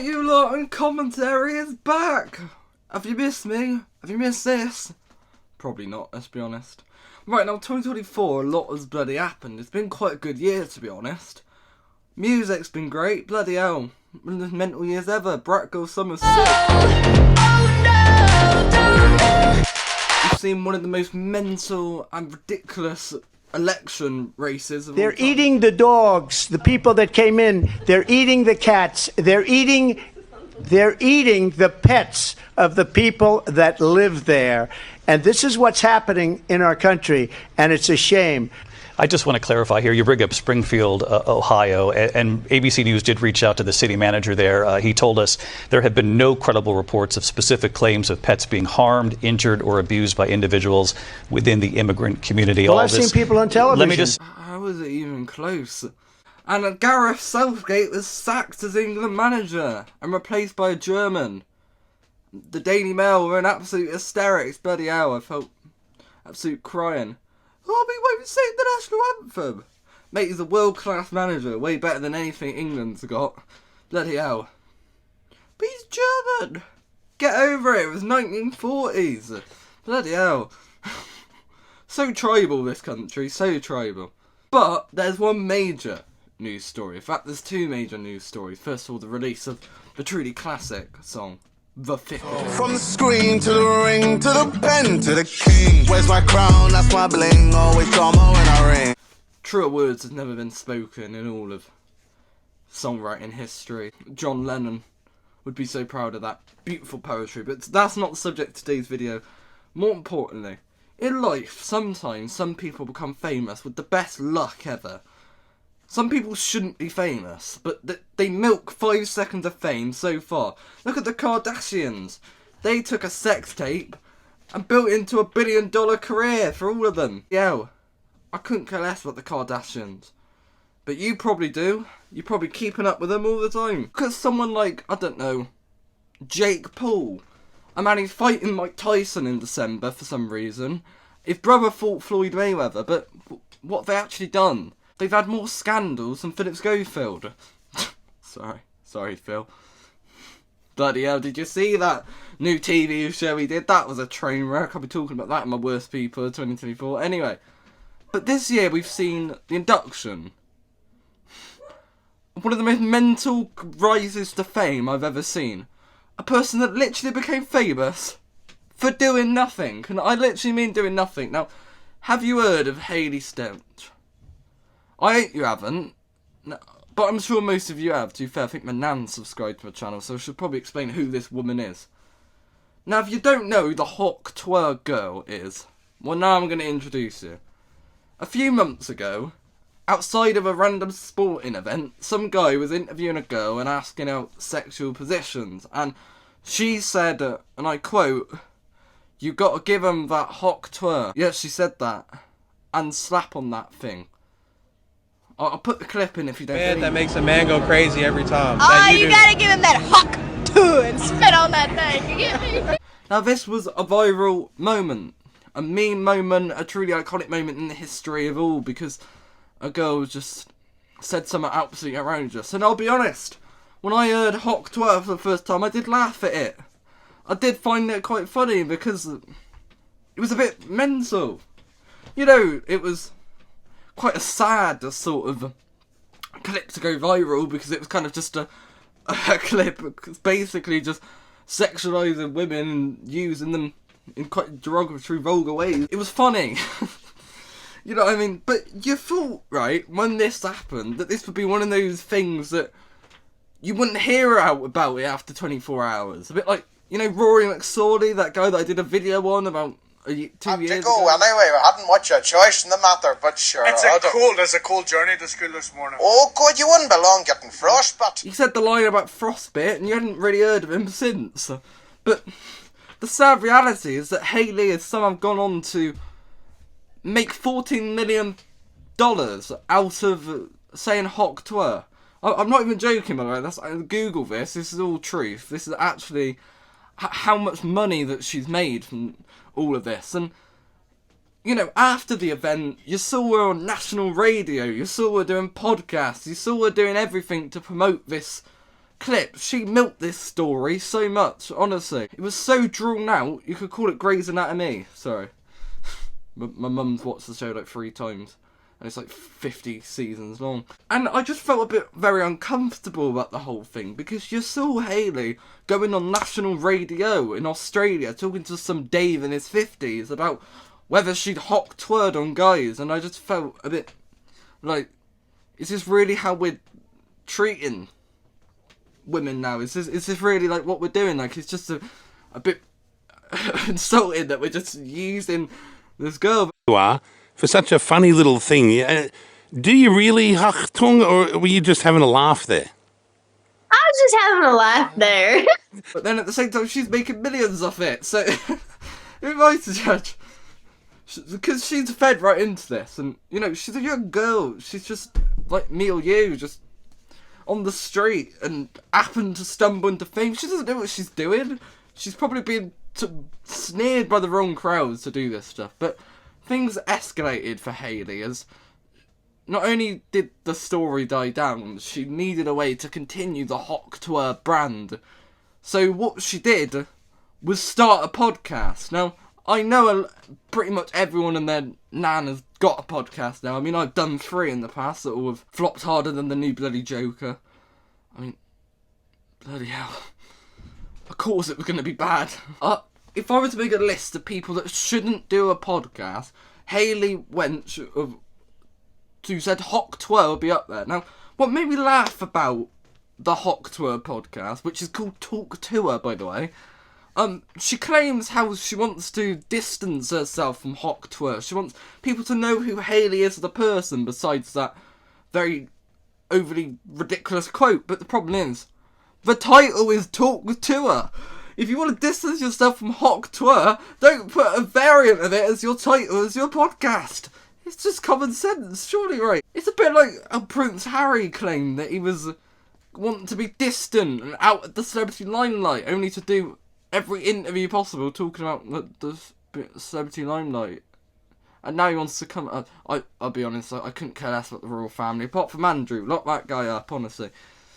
You lot and commentary is back! Have you missed me? Have you missed this? Probably not, let's be honest. Right, now 2024, a lot has bloody happened. It's been quite a good year, to be honest. Music's been great, bloody hell. One of the mental years ever. Brat Girl Summer 6. We've seen one of the most mental and ridiculous election races of all time. They're eating the dogs, the people that came in. They're eating the cats. They're eating the pets of the people that live there. And this is what's happening in our country, and it's a shame. I just want to clarify here. You bring up Springfield, Ohio, and ABC News did reach out to the city manager there. He told us there have been no credible reports of specific claims of pets being harmed, injured, or abused by individuals within the immigrant community. Well, I've seen people on television. Let me just... How was it even close? And Gareth Southgate was sacked as England manager and replaced by a German. The Daily Mail were in absolute hysterics. Bloody hell, I felt absolute crying. Oh, we won't sing the national anthem. Mate, he's a world-class manager, way better than anything England's got. Bloody hell. But he's German. Get over it, it was 1940s. Bloody hell. So tribal, this country, so tribal. But there's one major news story. In fact, there's two major news stories. First of all, the release of the truly classic song, The 5th. From the screen to the ring, to the pen, to the king. Where's my crown? That's my bling. Always drama when I ring. Truer words have never been spoken in all of songwriting history. John Lennon would be so proud of that beautiful poetry, but that's not the subject of today's video. More importantly, in life, sometimes some people become famous with the best luck ever. Some people shouldn't be famous, but they milk 5 seconds of fame so far. Look at the Kardashians. They took a sex tape and built into a $1 billion career for all of them. Yo, I couldn't care less about the Kardashians. But you probably do. You're probably keeping up with them all the time. Because someone like, I don't know, Jake Paul. A man who's fighting Mike Tyson in December for some reason. His brother fought Floyd Mayweather, but what have they actually done? They've had more scandals than Philip Schofield. Sorry, Phil. Bloody hell, did you see that new TV show he did? That was a train wreck. I'll be talking about that in my Worst People of 2024. Anyway, but this year we've seen the induction. One of the most mental rises to fame I've ever seen. A person that literally became famous for doing nothing. And I literally mean doing nothing. Now, have you heard of Hayley Stent? I hope you haven't, no, but I'm sure most of you have. To be fair, I think my nan subscribed to my channel, so I should probably explain who this woman is. Now, if you don't know who the Hawk Tuah girl is, well, now I'm going to introduce you. A few months ago, outside of a random sporting event, some guy was interviewing a girl and asking out sexual positions, and she said, and I quote, "You got to give him that Hawk Tuah." Yes, she said that, and slap on that thing. I'll put the clip in if you don't believe that it. makes a man go crazy every time. Oh, you gotta give him that Hawk Tuah and spit on that thing, you get me? Now this was a viral moment. A meme moment, a truly iconic moment in the history of all, because a girl just said something absolutely outrageous. And I'll be honest, when I heard Hawk Tuah for the first time, I did laugh at it. I did find it quite funny, because it was a bit mental. You know, it was quite a sad sort of clip to go viral, because it was kind of just a clip. It's basically just sexualising women and using them in quite derogatory, vulgar ways. It was funny. You know what I mean? But you thought, right, when this happened, that this would be one of those things that you wouldn't hear out about it after 24 hours. A bit like, you know, Rory McSorley, that guy that I did a video on about 2 years ago. Anyway, we hadn't much a choice in the matter, but sure. It's a cool journey to school this morning. Oh, good, you wouldn't belong getting frostbite. He said the line about frostbite, and you hadn't really heard of him since. But the sad reality is that Hayley has somehow gone on to make $14 million out of saying Hawk Tuah. I'm not even joking, by the way. Google this. This is all truth. This is actually how much money that she's made from all of this. And, you know, after the event, you saw her on national radio. You saw her doing podcasts. You saw her doing everything to promote this clip, she milked this story so much, honestly. It was so drawn out, you could call it Grey's Anatomy. Sorry. My mum's watched the show like 3 times. And it's like 50 seasons long. And I just felt a bit very uncomfortable about the whole thing, because you saw Hayley going on national radio in Australia talking to some Dave in his 50s about whether she'd Hawk Tuah on guys, and I just felt a bit like, is this really how we're treating women now? Is this really like what we're doing? Like, it's just a bit insulting that we're just using this girl. For such a funny little thing. Do you really, Hawk Tuah, or were you just having a laugh there? I was just having a laugh there. But then at the same time, she's making millions off it, so who am I to judge? Because she's fed right into this, and, you know, she's a young girl. She's just like me or you, just on the street, and happened to stumble into fame. She doesn't know what she's doing. She's probably being sneered by the wrong crowds to do this stuff, but things escalated for Hayley, as not only did the story die down, she needed a way to continue the Hawk Tuah brand. So what she did was start a podcast. Now, I know pretty much everyone and their nan has got a podcast now. I mean, I've done 3 in the past that all have flopped harder than the new bloody Joker. I mean, bloody hell. Of course it was going to be bad. If I were to make a list of people that shouldn't do a podcast, Hayley Wench who said Hawk Tuah would be up there. Now, what made me laugh about the Hawk Tuah podcast, which is called Talk Tuah, by the way, she claims how she wants to distance herself from Hawk Tuah. She wants people to know who Hayley is as a person, besides that very overly ridiculous quote. But the problem is, the title is Talk Tuah. If you want to distance yourself from Hawk Tuah, don't put a variant of it as your title as your podcast. It's just common sense, surely, right? It's a bit like a Prince Harry claimed that he was wanting to be distant and out at the celebrity limelight, only to do every interview possible talking about the celebrity limelight. And now he wants to come... I'll be honest, I couldn't care less about the royal family, apart from Andrew. Lock that guy up, honestly.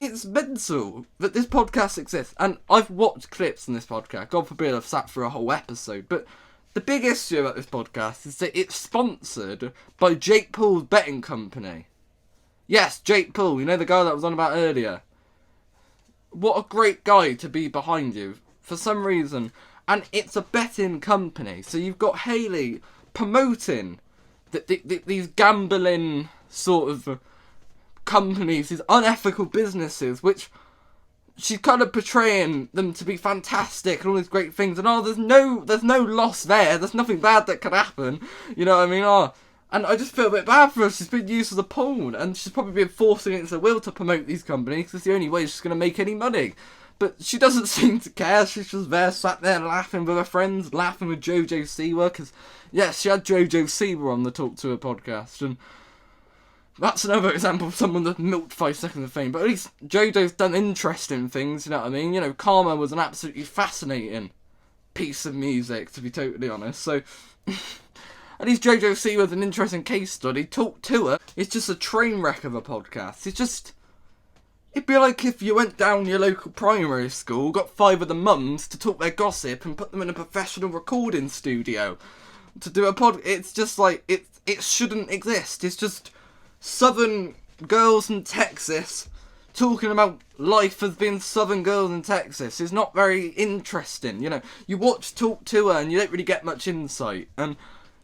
It's mental that this podcast exists, and I've watched clips on this podcast. God forbid I've sat through a whole episode, but the big issue about this podcast is that it's sponsored by Jake Paul's betting company. Yes, Jake Paul, you know, the guy that was on about earlier. What a great guy to be behind you, for some reason. And it's a betting company, so you've got Hayley promoting these gambling sort of companies, these unethical businesses, which she's kind of portraying them to be fantastic and all these great things, and there's no loss there, there's nothing bad that could happen, you know what I mean? And I just feel a bit bad for her. She's been used as a pawn, and she's probably been forced against her will to promote these companies, because it's the only way she's going to make any money. But she doesn't seem to care. She's just there, sat there laughing with her friends, laughing with Jojo Siwa, because yes, she had Jojo Siwa on the Talk Tuah podcast, and that's another example of someone that milked 5 seconds of fame. But at least Jojo's done interesting things, you know what I mean? You know, Karma was an absolutely fascinating piece of music, to be totally honest. So, at least Jojo Siwa's an interesting case study. Talk Tuah is just a train wreck of a podcast. It'd be like if you went down your local primary school, got 5 of the mums to talk their gossip, and put them in a professional recording studio to do a pod. It's just like, it shouldn't exist. It's just Southern girls in Texas talking about life as being Southern girls in Texas. Is not very interesting, you know. You watch Talk Tuah and you don't really get much insight, and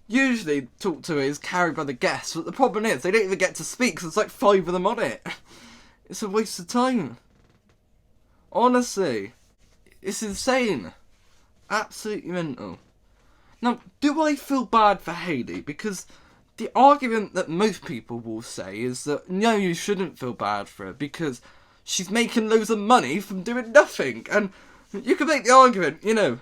usually Talk Tuah is carried by the guests, but the problem is they don't even get to speak because there's like 5 of them on it. It's a waste of time. Honestly, it's insane. Absolutely mental. Now, do I feel bad for Hayley? Because the argument that most people will say is that, no, you shouldn't feel bad for her because she's making loads of money from doing nothing. And you can make the argument, you know.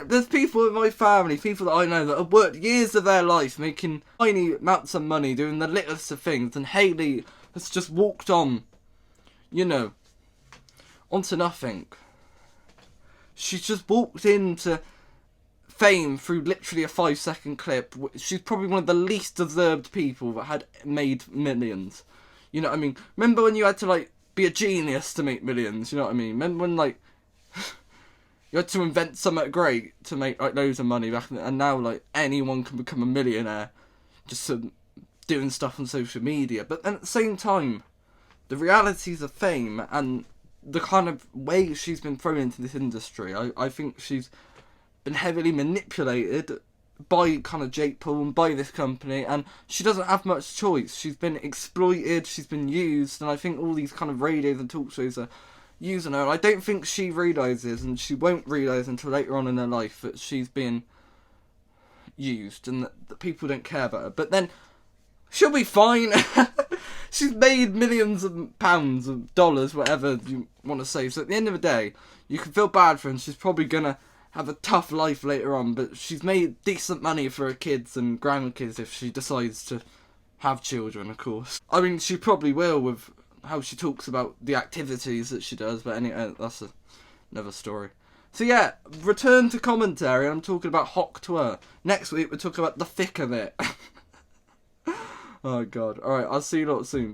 There's people in my family, people that I know, that have worked years of their life making tiny amounts of money doing the littlest of things, and Hayley has just walked on, you know, onto nothing. She's just walked into fame through literally a 5-second clip. She's probably one of the least deserved people that had made millions. You know what I mean? Remember when you had to, like, be a genius to make millions, you know what I mean? Remember when, like, you had to invent something great to make, like, loads of money back then, and now, like, anyone can become a millionaire just doing stuff on social media. But then at the same time, the realities of fame and the kind of way she's been thrown into this industry, I think she's been heavily manipulated by kind of Jake Paul and by this company, and she doesn't have much choice. She's been exploited, she's been used, and I think all these kind of radios and talk shows are using her. And I don't think she realises, and she won't realise until later on in her life, that she's being used and that people don't care about her. But then she'll be fine. She's made millions of pounds, of dollars, whatever you want to say. So at the end of the day, you can feel bad for her, and she's probably gonna have a tough life later on, but she's made decent money for her kids and grandkids if she decides to have children, of course. I mean, she probably will with how she talks about the activities that she does, but anyway, that's another story. So yeah, return to commentary. I'm talking about Hawk Tuah. Next week, we're talking about the thick of it. Oh god. Alright, I'll see you lot soon.